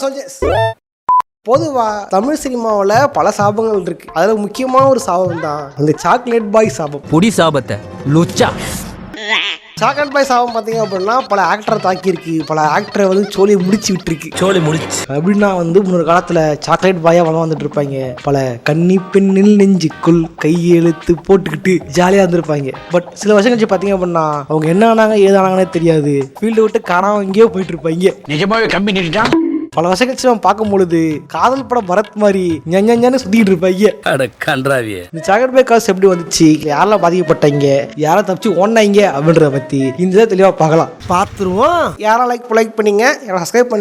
Soldiers. பொதுவா தமிழ் சினிமாவில் பல சாபங்கள் இருக்கு. அதுல முக்கியமான ஒரு சாபம் தான் அந்த சாக்லேட் பாய் சாபம். பொடி சாபத்தை லுச்சா. சாக்லேட் பாய் சாபம் பார்த்தீங்க அப்படின்னா பல ஆக்டரை தாக்கியிருக்கு, பல ஆக்டரை வந்து சோழியை முடிச்சு விட்டுருக்கு. சோழி முடிச்சு அப்படின்னா வந்து முன்னொரு காலத்துல சாக்லேட் பாயா வந்துட்டு இருப்பாங்க. பல கன்னி பெண்ணில் நெஞ்சுக்குள் கையெழுத்து போட்டுக்கிட்டு ஜாலியா இருந்திருப்பாங்க. பட் சில வருஷம் கழிச்சு பாத்தீங்க அப்படின்னா அவங்க என்ன ஆனாங்க ஏதானாங்கன்னே தெரியாது. ஃபீல்டு விட்டு காணாம எங்கேயோ போயிட்டு இருப்பாங்க. நிஜமாவே கம்பி நின்றுட்டான். பல வருஷம் கழிச்சு நம்ம பார்க்கும் பொழுது காதல் படம் பரத் மாதிரி ஞான்னு சுத்திட்டு இருப்பாங்க. இந்த சாக்லேட் பாய் காசு எப்படி வந்துச்சு, யாரெல்லாம் பாதிக்கப்பட்டாங்க, யாரை தப்பிச்சு ஓடினாங்க அப்படின்றத பத்தி இந்த தெளிவா பார்க்கலாம். பார்த்துருவோம். யாரா லைக் பண்ணீங்க, யாரா சப்ஸ்கிரைப்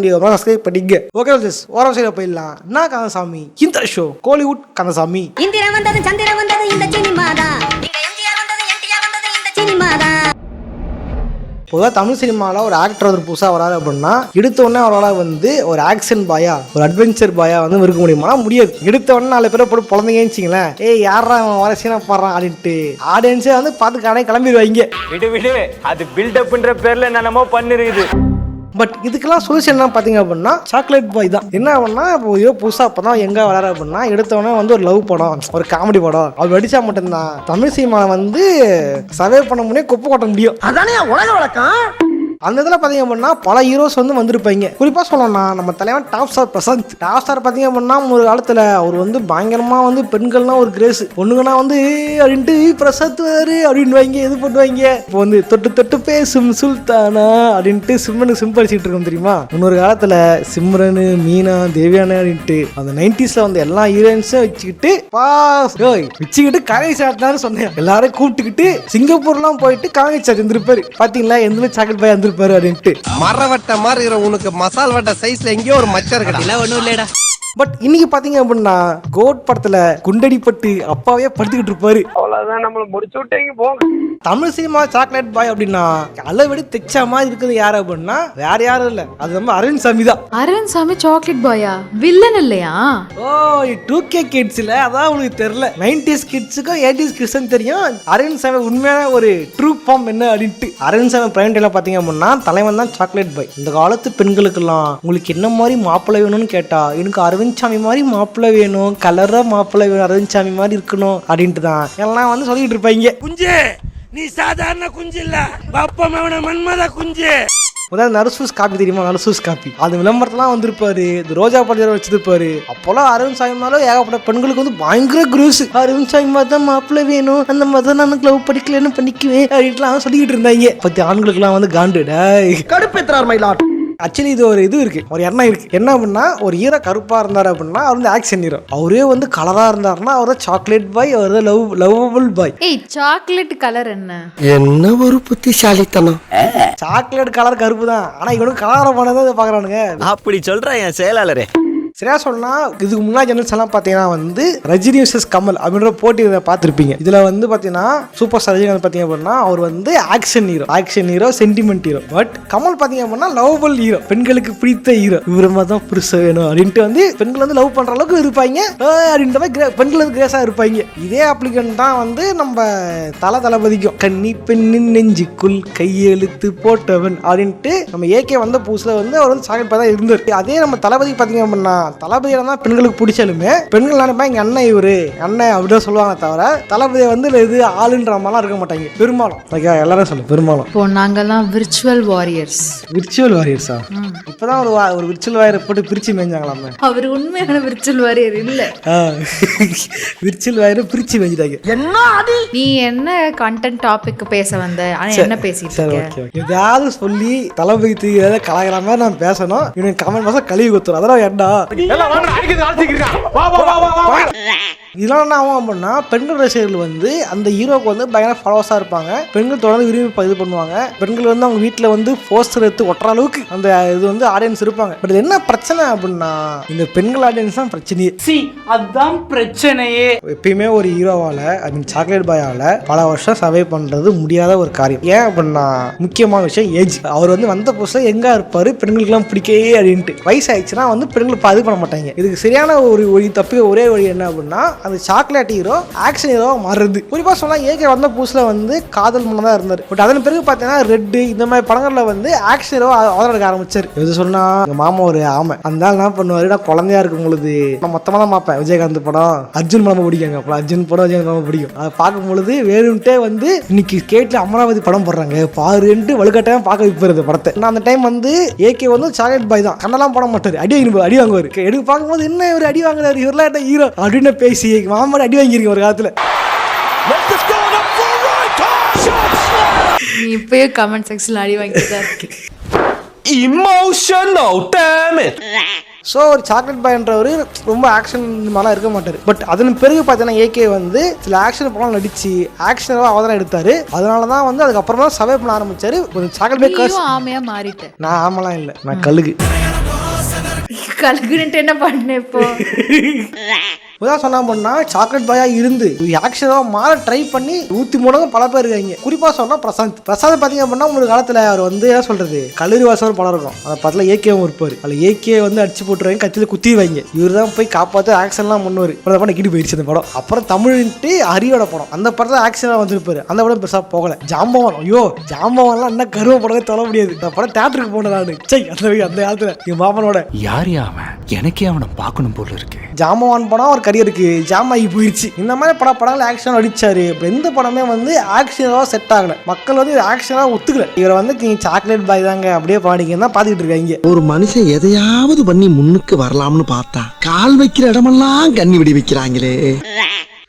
பண்ணிங்க. ஓகே ஓரம் சைட போயிடலாம். என்ன கந்தசாமி இந்த ஷோ கோலிவுட் கந்தசாமி. இந்திரா வந்தது சந்திரா வந்தது இந்த சினிமாதா, இங்க எம்ஜிஆர் வந்தது என்டிஆர் வந்தது இந்த சினிமாதா. பொதுவாக தமிழ் சினிமாவில் ஒரு ஆக்டர் வந்து புதுசாக வராரு அப்படின்னா எடுத்த உடனே அவரால் வந்து ஒரு ஆக்ஷன் பாயா ஒரு அட்வென்ச்சர் பாயா வந்து இருக்க முடியுமா? முடியாது. எடுத்த உடனே 4 பேரை போட்டு பிறந்தீங்கன்னு வச்சிங்களேன், யாரா வர சீனா பாடுறான் அப்படின்ட்டு ஆடியன்ஸே வந்து பார்த்து கடை கிளம்பிடுவாங்க. விடு அது பில்டப்ன்ற பேர்ல என்னமோ பண்ணிருக்குது. பட் இதுக்கெல்லாம் சொல்யூஷன் என்ன பார்த்தீங்க அப்படின்னா சாக்லேட் பாய் தான். என்ன அப்படின்னா இப்போ புதுசாக அப்போ தான் எங்கே வராரு அப்படின்னா எடுத்தவொடனே வந்து ஒரு லவ் படம், ஒரு காமெடி படம் அப்படி அடித்தா மட்டும்தான் தமிழ் சினிமாவில் வந்து சர்வே பண்ண முடியும், குப்பை கொட்ட முடியும். அதானே உலக வழக்கம். அந்த இதில் பார்த்தீங்க அப்படின்னா பல ஹீரோஸ் வந்து வந்திருப்பாங்க. குறிப்பாக சொல்லணும்னா நம்ம தலைவன் top star Prashanth. Top star பார்த்தீங்க அப்படின்னா ஒரு காலத்தில் அவர் வந்து பயங்கரமாக வந்து பெண்கள்னா ஒரு கிரேஸ், பொண்ணுங்கன்னா வந்து அப்படின்ட்டு பிரசாந்த் வேறு அப்படின்னு வாங்க இது பண்ணுவாங்க. இப்போ வந்து தொட்டு தொட்டு பேசும் சுல்தானா அப்படின்ட்டு சிம்மனுக்கு சிம்படிச்சுட்டு இருக்கோம் தெரியுமா? இன்னொரு காலத்தில் சிம்ரனு, மீனா, தேவியானா அப்படின்ட்டு அந்த 90s வந்து எல்லா ஹீரோயின்ஸும் வச்சுக்கிட்டு காலேஜ் சாட்னான்னு சொன்னேன். எல்லாரும் கூப்பிட்டுக்கிட்டு சிங்கப்பூர்லாம் போயிட்டு காலேஜ் சாட் இருந்திருப்பாரு. பார்த்தீங்களா எந்த சாக்லேட் பாய் வந்து மரவட்ட மாதிரி உனக்கு மசால் வட்ட சைஸ்ல எங்கேயோ ஒரு மச்சம் இருக்கா? ஒண்ணும் இல்லடா. பட் இன்னைக்கு பாத்தீங்க அப்படின்னா கோட் படத்துல குண்டடிப்பட்டு அப்பாவே படுத்துக்கிட்டு இருப்பாரு. அவ்வளவுதான், நம்மள முடிச்சு விட்டீங்க போங்க. தமிழ் சினிமா சாக்லேட் பாய் அப்படின்னா அளவெடி தெச்சா மாதிரி இருக்குது. யாரு அப்படின்னா வேற யாரும் இல்ல, அது நம்ம அரவிந்த் சாமி தான். அரவிந்த் சாமி சாக்லேட் பாயா வில்லன் இல்லையா? ஓ 2K கிட்ஸ்ல அதான் உங்களுக்கு தெரியல. 90s கிட்ஸுக்கும் 80s கிட்ஸும் தெரியும் அரவிந்த் சாமி உண்மையான ஒரு ட்ரூ ஃபார்ம் என்ன அப்படின்ட்டு. அரவிந்த் சாமி பிரைம் டைம்ல பாத்தீங்க அப்படின்னா தலைவன் தான் சாக்லேட் பாய். இந்த காலத்து பெண்களுக்கெல்லாம் உங்களுக்கு என்ன மாதிரி மாப்பிள்ளை வேணும்னு கேட்டா எனக்கு அரவிந்த் சாமி மாதிரி மாப்பிள்ளை வேணும், கலரா மாப்பிள்ளை வேணும், அரவிந்த் சாமி மாதிரி இருக்கணும் அப்படின்ட்டு தான் எல்லாம் வந்து சொல்லிட்டு இருப்பாங்க. குஞ்சு நீ சாதாரண குஞ்சு இல்ல, பப்பமவன மன்மத குஞ்சு. முதல்ல நர்சூஸ் காப்பி தெரியுமா? நர்சூஸ் காப்பி அது விளம்பரத்தெல்லாம் வந்திருப்பாரு. இந்த ரோஜா பள்ளியார வச்சிருப்பாரு. அப்போல்லாம் அரவிந்த் சாமி மேலும் ஏகப்பட்ட பெண்களுக்கு வந்து பயங்கர குரூஸ். அரவிந்த் சாமி மாதிரி தான் மாப்பிள்ளை வேணும், அந்த மாதிரி நான் லவ் படிக்கலன்னு பண்ணிக்குவேன் அப்படின்ட்டுலாம் சொல்லிக்கிட்டு இருந்தாங்க. பத்தி ஆண்களுக்குலாம் வந்து காண்டுடா கடுப்பேத்துறார் மயிலாட். ஆக்சுவலி இது ஒரு இது இருக்கு, ஒரு எண்ணம் இருக்கு. என்ன அப்படின்னா ஒரு ஹீரோ கருப்பா இருந்தாரு அப்படின்னா அவர் வந்து ஆக்ஷன் ஹீரோ. அவரே வந்து கலரா இருந்தாருன்னா அவர் சாக்லேட் பாய், அவர் லவ்வபிள் பாய். சாக்லேட் கலர் என்ன ஒரு புத்திசாலித்தனம். சாக்லேட் கலர் கருப்பு தான், ஆனா இவனுக்கு கலர பண்ணதான் பாக்குறானுங்க. அப்படி சொல்ற என் செயலாளரே. சரியா சொன்னா இதுக்கு முன்னாடி ஜெனரல்ஸ் எல்லாம் பாத்தீங்கன்னா வந்து ரஜினி vs கமல் அப்படின்ற போட்டி பார்த்துருப்பீங்க. இதுல வந்து பாத்தீங்கன்னா சூப்பர் ஸ்டார் ரஜினி பாத்தீங்க அப்படின்னா அவர் வந்து action hero, sentiment hero. But Kamal பாத்தீங்க அப்படின்னா லவ்வபிள் ஹீரோ, பெண்களுக்கு பிடித்த ஹீரோ. இவரமா தான் புருஷன் வேணும் அப்படின்ட்டு வந்து பெண்கள் வந்து லவ் பண்ற அளவுக்கு இருப்பாங்க அப்படின்ற மாதிரி பெண்கள் வந்து கிரேஸா இருப்பாங்க. இதே அப்ளிகன் தான் வந்து நம்ம தளபதிக்கும் கன்னி பெண்ணின் நெஞ்சுக்குள் கையெழுத்து போட்டவன் அப்படின்ட்டு நம்ம ஏகே வந்த புதுசுல வந்து அவர் வந்து சாக்லேட் பாய் தான் இருந்தார். அதே நம்ம தளபதி பாத்தீங்க அப்படின்னா தளபதியில தான் பெண்களுக்கு பிடிச்சாலுமே பெண்கள் நினைப்பா எங்க அண்ணன் இவரு அண்ணன் அப்படின்னு சொல்லுவாங்க தவிர தளபதியை வந்து இது ஆளுன்ற மாதிரிலாம் இருக்க மாட்டாங்க பெரும்பாலும். எல்லாரும் சொல்லு பெரும்பாலும். இப்போ நாங்கெல்லாம் விர்ச்சுவல் வாரியர்ஸா? இப்பதான் ஒரு விர்ச்சுவல் வாரியரை போட்டு பிரிச்சு மேய்ஞ்சாங்களாமே. அவர் உண்மையான விர்ச்சுவல் வாரியர் இல்ல, விர்ச்சுவல் வாரியரை பிரிச்சு மேய்ஞ்சிட்டாங்க. நீ என்ன கண்டென்ட் டாபிக் பேச வந்த, ஆனா என்ன பேசிட்டு இருக்க? ஏதாவது சொல்லி தளபதி கலாகிற மாதிரி நான் பேசணும். இவனுக்கு கமெண்ட் மாசம் கழுவி கொடுத்துரும். அதெல்லாம் ஏண்டா இதெல்லாம் என்ன ஆகும் அப்படின்னா பெண்கள் ரசிகர்கள் வந்து அந்த ஹீரோக்கு வந்து பயங்கர ஃபாலோவர்ஸா இருப்பாங்க. பெண்கள் தொடர்ந்து விரும்பி இது பண்ணுவாங்க. பெண்கள் வந்து அவங்க வீட்டுல வந்து போஸ்டர் எடுத்து ஒட்டுற அளவுக்கு அந்த இது வந்து ஆடியன்ஸ் இருப்பாங்க. பட் என்ன பிரச்சனை அப்படின்னா இந்த பெண்கள் ஆடியன்ஸ் தான் பிரச்சனையே. அதுதான் பிரச்சனையே. எப்பயுமே ஒரு ஹீரோவால ஐ மீன் சாக்லேட் பாயால பல வருஷம் சர்வே பண்றது முடியாத ஒரு காரியம். ஏன் அப்படின்னா முக்கியமான விஷயம் ஏஜ். அவர் வந்து வந்த புதுசுல எங்க இருப்பாரு, பெண்களுக்கு எல்லாம் பிடிக்கவே அப்படின்ட்டு வயசு ஆயிடுச்சுன்னா வந்து பெண்கள் அது பண்ண மாட்டாங்க. இதுக்கு சரியான ஒரு வழி தப்பிக்க ஒரே வழி என்ன அப்படின்னா அந்த சாக்லேட் ஹீரோ ஆக்ஷன் ஹீரோ மாறுறது. குறிப்பாக சொன்னால் ஏகே வந்த புதுசில் வந்து காதல் மன்னன் தான் இருந்தார். பட் அதன் பிறகு பார்த்தீங்கன்னா ரெட்டு இந்த மாதிரி படங்களில் வந்து ஆக்ஷன் ஹீரோ அவதாரம் எடுக்க ஆரம்பிச்சார். எது சொன்னா எங்கள் மாமா ஒரு ஆமை அந்த என்ன பண்ணுவாரு, நான் குழந்தையா இருக்கும் பொழுது நான் மொத்தமாக தான் பார்ப்பேன் விஜயகாந்த் படம், அர்ஜுன் படம் பிடிக்காங்க. அப்போ அர்ஜுன் படம் விஜயகாந்த் படம் பிடிக்கும். அதை பார்க்கும் பொழுது வேணும்ட்டே வந்து இன்னைக்கு கேட்டில் அமராவதி படம் போடுறாங்க பாருன்ட்டு வலுக்கட்டாயம் பார்க்க வைப்பது படத்தை. நான் அந்த டைம் வந்து ஏகே வந்து சாக்லேட் பாய் தான், கண்ணெல்லாம் போட மாட்டார், அடி வாங்குவார். எடுத்து பார்க்கும்போது என்ன இவர் அடி வாங்குறாரு, இவரெல்லாம் ஹீரோ அப்படின்னு பேசி மாமா அடி வாங்கியிருக்கேன் ஒரு காலத்தில். நீ இப்பயே கமெண்ட் செக்ஷன்ல அடி வாங்கிட்டு தான் இருக்கு. Emotional damage. ஸோ ஒரு சாக்லேட் பாய்ன்றவர் ரொம்ப ஆக்ஷன் மாதிரிலாம் இருக்க மாட்டார். பட் அதன் பிறகு பார்த்தீங்கன்னா ஏகே வந்து சில ஆக்ஷன் படம் நடிச்சு ஆக்ஷனாக அவதாரம் எடுத்தார். அதனால தான் வந்து அதுக்கப்புறமா சர்வே பண்ண ஆரம்பிச்சார். ஒரு சாக்லேட் பாய் ஆமையா மாறிட்டேன். நான் ஆமெல்லாம் இல்லை, நான் கழுகு. கலகுன்ட்டு என்ன பண்ணேன் இப்போ? இப்போதான் சொன்னா பண்ணா சாக்லேட் பாயா இருந்து ஆக்ஷனாக மாற ட்ரை பண்ணி 103 பல பேர் இருக்காங்க. குறிப்பாக சொன்னா பிரசாந்த் பார்த்தீங்க அப்படின்னா ஒரு காலத்தில் அவர் வந்து என்ன சொல்றது கல்லூரி வாசம் படம் இருக்கும். அதை படத்தில் ஏகேவும் இருப்பார். அதில் ஏகே வந்து அடிச்சு போட்டுருவாங்க, கத்தியில் குத்திடுவாங்க. இவர் தான் போய் காப்பாற்ற ஆக்ஷன்லாம் பண்ணுவார். அந்த படம் கிட்டி போயிடுச்சு அந்த படம். அப்புறம் தமிழ்ன்ட்டு ஹரியோட படம், அந்த படத்தில் ஆக்ஷனாக வந்திருப்பாரு. அந்த படம் பெருசாக போகலை. ஜாம்பவான், ஐயோ ஜாம்பவான்லாம் என்ன கருவ படமே தொலை முடியாது. அந்த படம் தேட்டருக்கு போனேன் நான். அந்த காலத்தில் என் மாமனோட யார் அவன், எனக்கே அவனை பார்க்கணும் போல இருக்கு. ஜாம்பவான் படம் ஒரு கரியருக்கு ஜாம் ஆகி போயிடுச்சு. இந்த மாதிரி படங்கள் ஆக்ஷன் அடிச்சாரு. இப்போ எந்த படமே வந்து ஆக்ஷனாக செட் ஆகல. மக்கள் வந்து ஆக்ஷனாக ஒத்துக்கல. இவரை வந்து நீங்க சாக்லேட் பாய் தாங்க அப்படியே பாடிக்கன்னு தான் பார்த்துக்கிட்டு இருக்காங்க. ஒரு மனுஷன் எதையாவது பண்ணி முன்னுக்கு வரலாம்னு பார்த்தா கால் வைக்கிற இடமெல்லாம் கண்ணி விடி வைக்கிறாங்களே.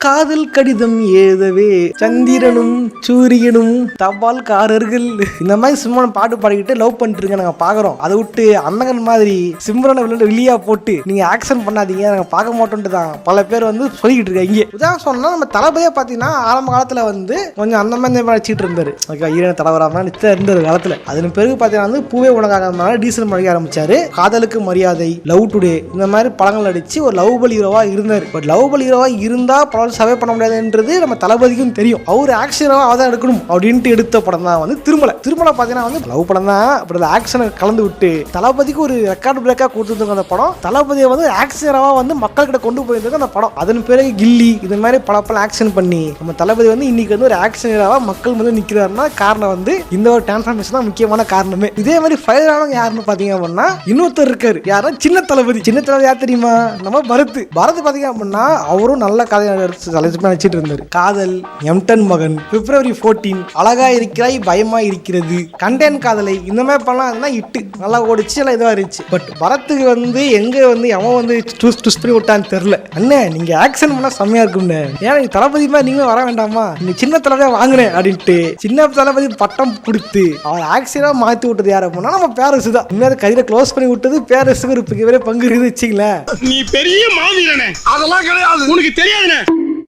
காதல் கடிதம் எழுதவே சந்திரனும் சூரியனும் தபால்காரர்கள் இந்த மாதிரி சிம்ரன் பாட்டு பாடிக்கிட்டு லவ் பண்ணிட்டு நாங்கள் பார்க்குறோம். அதை விட்டு அண்ணகன் மாதிரி சிம்ரனை வெளியா போட்டு நீங்க ஆக்ஷன் பண்ணாதீங்க நாங்கள் பார்க்க மாட்டோம்ட்டு தான் பல பேர் வந்து சொல்லிக்கிட்டு இருக்காங்க. இதான் சொன்னா நம்ம தளபதியை பார்த்தீங்கன்னா ஆரம்ப காலத்தில் வந்து கொஞ்சம் அந்த மாதிரி நடிச்சிட்டு இருந்தாரு. ஓகே ஈரன தலைவராக இருந்த காலத்தில். அதன் பிறகு பார்த்தீங்கன்னா வந்து பூவே உனக்காக டீசல் மடிக்க ஆரம்பிச்சாரு. காதலுக்கு மரியாதை, லவ் டுடே இந்த மாதிரி படங்கள் அடிச்சு ஒரு லவ் பல் ஹீரோவா இருந்தார். பட் லவ் பல் ஹீரோவா இருந்தா படம் சர்வே பண்ண முடியாதுன்றது நம்ம தளபதிக்கும் தெரியும். அவர் ஆக்ஷனாக அவதான் எடுக்கணும் அப்படின்ட்டு எடுத்த படம் தான் வந்து திருமலை பார்த்தீங்கன்னா வந்து லவ் படம் தான். அப்படி ஆக்ஷனை கலந்து விட்டு தளபதிக்கு ஒரு ரெக்கார்டு பிரேக்காக கொடுத்துருக்க அந்த படம். தளபதியை வந்து ஆக்ஷனாக வந்து மக்கள்கிட்ட கொண்டு போயிருந்தது அந்த படம். அதன் பிறகு கில்லி இது மாதிரி பல ஆக்ஷன் பண்ணி நம்ம தளபதி வந்து இன்னைக்கு வந்து ஒரு ஆக்ஷனாக மக்கள் வந்து நிற்கிறாருன்னா காரணம் வந்து இந்த ஒரு டிரான்ஸ்ஃபார்மேஷன் தான் முக்கியமான காரணமே. இதே மாதிரி ஃபயர் ஆனவங்க யாருன்னு பார்த்தீங்க அப்படின்னா இன்னொருத்தர் இருக்காரு. யாரும் சின்ன தளபதி யார் தெரியுமா? நம்ம பரத் பார்த்தீங்க அப்படின்னா அவரும் நல்ல கதை நடிச்சிட்டு இருந்தாரு. காதல், எம்டன் மகன், பிப்ரவரி 14, அழகா இருக்கிறாய் பயமா இருக்கிறது, கண்டேன் காதலை இந்த மாதிரி பண்ணலாம் இட்டு நல்லா ஓடிச்சு எல்லாம் இதுவா இருந்துச்சு. பட் பரத்துக்கு வந்து எங்க வந்து அவன் வந்து ட்விஸ்ட் பண்ணி விட்டான்னு தெரியல. அண்ணே நீங்க ஆக்ஷன் பண்ணா செம்மையா இருக்கும்னு, ஏன்னா நீங்க தளபதி மாதிரி நீங்க வர வேண்டாமா, நீங்க சின்ன தளபதியா வாங்குறேன் அப்படின்ட்டு சின்ன தளபதி பட்டம் கொடுத்து அவர் ஆக்ஷனா மாத்தி விட்டது யார போனா நம்ம பேரரசு தான். உண்மையாக கையில க்ளோஸ் பண்ணி விட்டது பேரரசுக்கு ஒரு பங்கு இருக்குது வச்சுங்களேன். நீ பெரிய மாவீரனே, அதெல்லாம் கிடையாது உனக்கு தெரியாதுனே.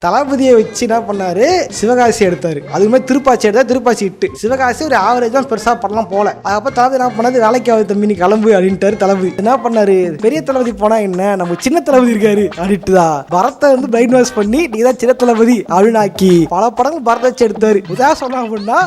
தளபதியை வச்சு என்ன பண்ணாரு, சிவகாசி எடுத்தாரு. அதுக்கு மாதிரி திருப்பாச்சி எடுத்தாரு. திருப்பாச்சி இட்டு சிவகாசி ஒரு ஆவரேஜ் தான், பெருசா படம்லாம் போல. அதுக்கப்புறம் தளபதி என்ன பண்ணாரு, வேலைக்கு ஆகுது தம்பி நீ கிளம்பு அப்படின்ட்டாரு. தளபதி என்ன பண்ணாரு, பெரிய தளபதி போனா என்ன நம்ம சின்ன தளபதி இருக்காரு அப்படின்ட்டுதான் பரத்தை வந்து பிரைன் வாஷ் பண்ணி நீ தான் சின்ன தளபதி அப்படின்னு ஆக்கி பல படங்கள் பரத்தை வச்சு எடுத்தாரு. உதா சொன்னா அப்படின்னா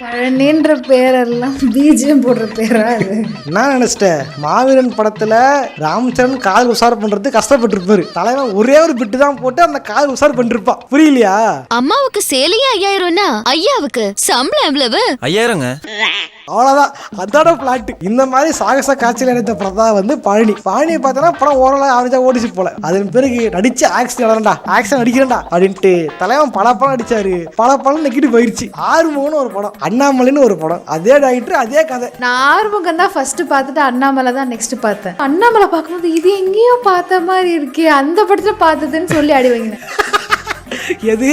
பழனின்ற பேரெல்லாம் பிஜிஎம் போடுற பேரா அது. நான் நினைச்சிட்டேன் மாவீரன் படத்துல ராமச்சந்திரன் காதல் உசார் பண்றது கஷ்டப்பட்டிருப்பாரு. தலைவன் ஒரே ஒரு பிட்டு தான் போட்டு அந்த காதல் உசார் பண்ணிருப்பான். புரியலையா? அம்மாவுக்கு சேலையே 5000னா ஐயாவுக்கு சம்பளம் எவ்வளவு? 5000ங்க. அவ்வளவுதான், அதோட பிளாட். இந்த மாதிரி சாகச காட்சியில் எடுத்த படம் தான் வந்து பழனியை பார்த்தோன்னா படம் ஓரளவு ஆவரேஜா ஓடிச்சு போல. அதன் பிறகு நடிச்சு ஆக்ஷன் அடிக்கிறேன்டா அப்படின்ட்டு தலைவன் பல படம் அடிச்சாரு. பல படம் நெக்கிட்டு போயிடுச்சு. ஆறுமுகன்னு ஒரு படம், அண்ணாமலைன்னு ஒரு படம், அதே டைரக்டர் அதே கதை. நான் ஆறுமுகம் தான் ஃபர்ஸ்ட் பார்த்துட்டு அண்ணாமலை தான் நெக்ஸ்ட் பார்த்தேன். அண்ணாமலை பார்க்கும்போது இது எங்கேயோ பார்த்த மாதிரி இருக்கே, அந்த படத்தை பார்த்ததுன்னு சொல்லி அடி வாங்கினேன். எது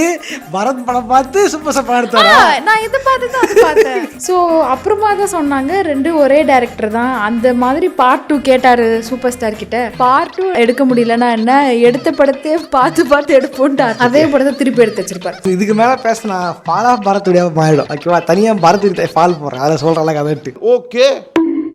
பரத் படம் பார்த்து சூப்பர் படம் எடுத்தாரா? நான் இதை பார்த்து அது பார்த்தேன். ஸோ அப்புறமா தான் சொன்னாங்க ரெண்டு ஒரே டைரக்டர் தான். அந்த மாதிரி பார்ட் 2 கேட்டாரு சூப்பர் ஸ்டார் கிட்ட. பார்ட் 2 எடுக்க முடியலன்னா என்ன, எடுத்த படத்தையே பார்த்து எடுப்போம்ட்டார். அதே படத்தை திருப்பி எடுத்து வச்சிருப்பாரு. இதுக்கு மேல பேசினா ஃபால் ஆஃப் பரத்துடைய மாறிடும். ஓகேவா, தனியா பரத் ஃபால் போடுறேன் அதை சொல்றேன் கதைட்டு. ஓகே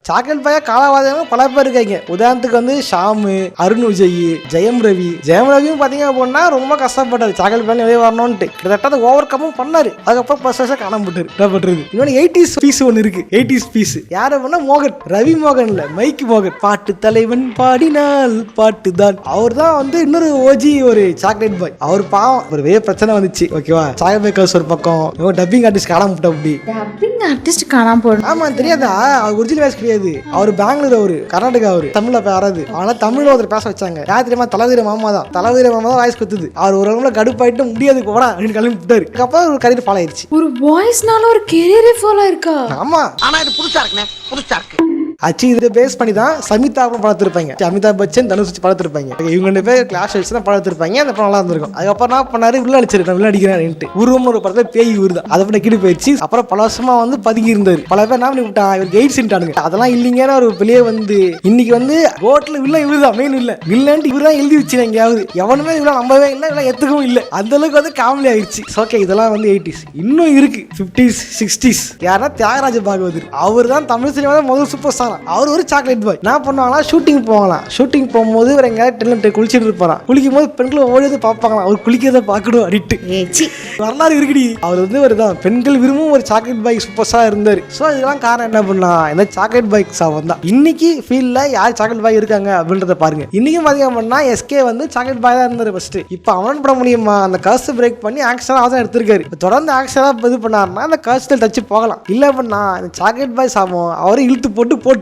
சாக்லேட் பாயா காலாவாதவங்க பல பேர் இருக்காங்க. உதாரணத்துக்கு வந்து ஷாமு, அருண் விஜய், ஜெயம் ரவியும் பாத்தீங்க அப்படின்னா ரொம்ப கஷ்டப்பட்டாரு சாக்லேட் பாயா வெளியே வரணும்ட்டு. கிட்டத்தட்ட ஓவர் கம்மும் பண்ணாரு. அதுக்கப்புறம் ++ காணாம போட்டாரு. என்ன பண்றது? இன்னொன்னு 80s பீஸ் ஒன்று இருக்கு. 80s பீஸ் யாரு பண்ணா? மோகன், ரவி மோகன் இல்ல, மைக் மோகன். பாட்டு தலைவன் பாடினால் பாட்டு தான். அவர் தான் வந்து இன்னொரு ஓஜி ஒரு சாக்லேட் பாய். அவர் பாவம் ஒரு வேற பிரச்சனை வந்துச்சு. ஓகேவா, சாக்லேட் பாய்க்கர்ஸ் ஒரு பக்கம், டப்பிங் ஆர்டிஸ்ட் காணாம போட்டா. அப்படி டப்பிங் ஆர்டிஸ்ட் காணாம போடும். ஆமா தெரியாதா? அவர் ஒரிஜினல் வாய்ஸ் கிடையாது. அவர் பெங்களூர், அவரு கர்நாடகா, அவரு தமிழ்ல வராது. ஆனா தமிழ்ல ஒருத்தர் பேச வச்சாங்க. யார் தெரியுமா? தலவீர மாமா தான் வாய்ஸ் கொடுத்தது. அவர் ஒரு இடத்துல கடுப்பாயிட்டு முடியாது போடா அப்படின்னு கிளம்பி விட்டாரு. அதுக்கப்புறம் ஒரு கரியர் ஃபாலோ ஆயிடுச்சு. ஒரு வாய்ஸ்னால ஒரு கெரியரே ஃபாலோ இருக்கா? ஆமா, ஆனா இது புதுசா இருக்கு. ஆச்சு இதை பேஸ் பண்ணி தான் சமிதா படத்திருப்பாங்க. அமிதாப் பச்சன், தனுஷ் படத்திருப்பாங்க. இவங்க 2 பேர் கிளாஸ் வச்சு தான் படத்திருப்பாங்க. அந்த படம் நல்லா இருந்திருக்கும். அதுக்கப்புறம் என்ன பண்ணாரு? உள்ள அடிச்சிரு, நான் உள்ள அடிக்கிறேன். உருவம்னு ஒரு படத்தை பேய் உருதான் அதை பண்ண கீழே போயிடுச்சு. அப்புறம் பல வருஷமா வந்து பதுங்கி இருந்தாரு. பல பேர் என்ன பண்ணி விட்டான்? இவருக்கு எய்ட்ஸ்ட்டானுங்க. அதெல்லாம் இல்லைங்கன்னு ஒரு வெளியே வந்து இன்னைக்கு வந்து ரோட்ல வில்ல இவருதான் மெயின் இல்ல வில்லன்ட்டு இவரு தான் எழுதி வச்சு எங்கேயாவது. எவனுமே இவ்வளவு நம்பவே இல்லை, இவ்வளவு எத்துக்கவும் இல்லை. அந்த அளவுக்கு வந்து காமெடி ஆயிடுச்சு. ஓகே, இதெல்லாம் வந்து 80s. இன்னும் இருக்கு 50s 60s. யாரா? தியாகராஜ பாகவதர். அவர் தான் தமிழ் சினிமா முதல் சூப்பர் ஸ்டார். அவர் ஒரு சாக்லேட் பாய். என்ன பண்ணுவாங்களா? ஷூட்டிங் போவாங்களாம். ஷூட்டிங் போகும்போது ஒரு எங்கேயாவது குளிச்சுட்டு இருப்பாராம். குளிக்கும் போது பெண்கள் ஓடியது பார்ப்பாங்களாம். அவர் குளிக்கிறத பார்க்கணும் அடிட்டு வரலாறு இருக்குடி. அவர் வந்து ஒரு தான் பெண்கள் விரும்பும் ஒரு சாக்லேட் பாய் சூப்பர் ஸ்டார் இருந்தாரு. ஸோ இதெல்லாம் காரணம் என்ன பண்ணா? இந்த சாக்லேட் பாய் சாவம் தான். இன்னைக்கு ஃபீல்ட்ல யார் சாக்லேட் பாய் இருக்காங்க அப்படின்றத பாருங்க. இன்னைக்கும் பாத்தீங்க அப்படின்னா எஸ்கே வந்து சாக்லேட் பாய் தான் இருந்தாரு ஃபர்ஸ்ட். இப்போ அவன் பண்ண முடியுமா? அந்த கர்ஸ் பிரேக் பண்ணி ஆக்ஷனாக தான் எடுத்திருக்காரு. தொடர்ந்து ஆக்ஷனாக இது பண்ணாருன்னா அந்த கர்ஸ்ல தச்சு போகலாம். இல்லை அப்படின்னா இந்த சாக்லேட் பாய் சாவம் அவரை இழுத்து போட்டுரும்.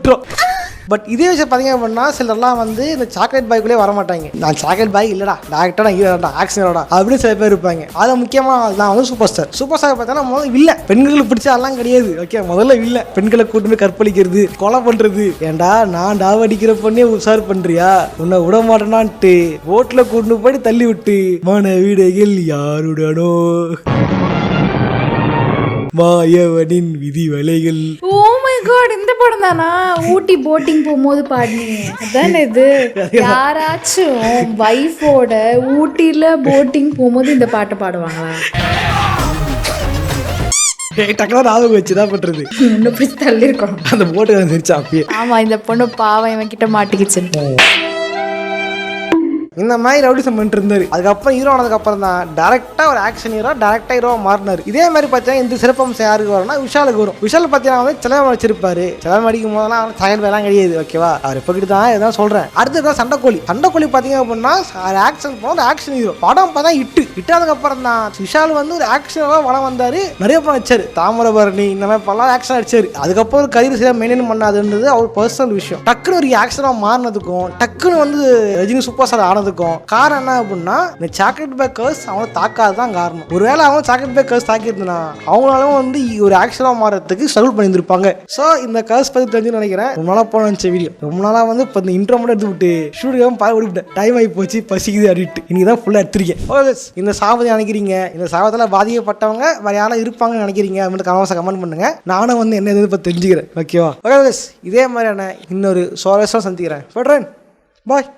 பட் இதே விஷயம் பார்த்தீங்க அப்படின்னா சிலர்லாம் வந்து இந்த சாக்லேட் பாய்க்குள்ளே வரமாட்டாங்க. நான் சாக்லேட் பாய் இல்லடா, டேரக்டா நான் ஹீரோடா, ஆக்ஷனோடா அப்படின்னு சில பேர் இருப்பாங்க. அதை முக்கியமாக நான் வந்து சூப்பர் ஸ்டார் பார்த்தா முதல்ல இல்லை பெண்களுக்கு பிடிச்ச அதெல்லாம் கிடையாது. ஓகே, முதல்ல இல்லை பெண்களை கூட்டு போய் கற்பழிக்கிறது, கொலை பண்றது. ஏண்டா நான் டாவ் அடிக்கிற பொண்ணே உஷார் பண்றியா? உன்னை விட மாட்டேனான்ட்டு ரோட்ல கூட்டு போய் தள்ளி விட்டு மனவிடைகள் யாருடனோ மாயவனின் விதி வலைகள். ஓ மை காட், இந்த படம் தானா? ஊட்டி போட்டிங் போகும்போது பாடினீங்க அதானே இது? யாராச்சும் வைஃபோட ஊட்டியில போட்டிங் போகும்போது இந்த பாட்டை பாடுவாங்களா? டக்குனு ஞாபகம் வச்சுதான் பண்றது. இன்னும் பிடிச்சி தள்ளி இருக்கணும். அந்த போட்டு வந்துருச்சு அப்பயே. ஆமா, இந்த பொண்ணு பாவம் இவன் கிட்ட மாட்டிக்கிச்சு. இந்த மாதிரி ரவுடிசம் பண்ணிட்டு இருந்தாரு. அதுக்கப்புறம் ஹீரோ ஆனதுக்கு அப்புறம் தான் டேரக்டா ஒரு ஆக்ஷன் ஹீரோ, டேரக்டா ஹீரோ மாறினாரு. இதே மாதிரி பார்த்தீங்கன்னா இந்த சிறப்பம்சம் யாருக்கு வரும்னா விஷாலுக்கு வரும். விஷால் பார்த்தீங்கன்னா வந்து சிலவம் வச்சிருப்பாரு. சிலவம் அடிக்கும் போதெல்லாம் சாயல் வேலாம் கிடையாது. ஓகேவா, அவர் இப்ப தான் இதான் சொல்றேன். அடுத்ததான் சண்டைக்கோழி பார்த்தீங்க அப்படின்னா ஆக்ஷன் போன ஆக்ஷன் ஹீரோ. படம் பார்த்தா இட்டாதுக்கு அப்புறம் தான் விஷால் வந்து ஒரு ஆக்ஷனாக வளம் வந்தாரு. நிறைய படம் வச்சாரு. தாமிரபரணி இந்த மாதிரி பல ஆக்ஷன் அடிச்சாரு. அதுக்கப்புறம் ஒரு கரியர் சரியா மெயின்டைன் பண்ணாதுன்றது அவர் பர்சனல் விஷயம். டக்குன்னு ஒரு ஆக்ஷனாக மாறினதுக்கும் டக்குன்னு வந்து ரஜினி சூப்பர் ஸ்டார் ஆனதுக்கும் காரணம் என்ன அப்படின்னா இந்த சாக்லேட் பேக்கர்ஸ் அவனை தாக்காதான் காரணம். ஒருவேளை அவங்க சாக்லேட் பேக்கர்ஸ் தாக்கியிருந்தா அவங்களாலும் வந்து ஒரு ஆக்ஷனாக மாறதுக்கு ஸ்ட்ரகிள் பண்ணியிருந்திருப்பாங்க. ஸோ இந்த கர்ஸ் பற்றி தெரிஞ்சு நினைக்கிறேன். ரொம்ப நாளாக போன வீடியோ ரொம்ப நாளாக வந்து இப்போ இந்த இன்ட்ரோ மட்டும் எடுத்து விட்டு ஸ்டூடியோ பாய் ஓடிவிட்டேன். டைம் ஆகி போச்சு, பசிக்குது அப்படின்ட்டு இன்னைக்கு தான் ஃபுல்லாக எடுத்துருக்கேன். ஓகே, இந்த சாபத்தை நினைக்கிறீங்க, இந்த சாபத்தில் பாதிக்கப்பட்டவங்க வேற யாரும் இருப்பாங்கன்னு நினைக்கிறீங்க அப்படின்னு கமெண்ட் பண்ணுங்க. நானும் வந்து என்ன எது இப்போ தெரிஞ்சுக்கிறேன். ஓகேவா? ஓகே, இதே மாதிரியான இன்னொரு சுவாரஸ்யம் சந்திக்கிறேன். போடுறேன், பாய்.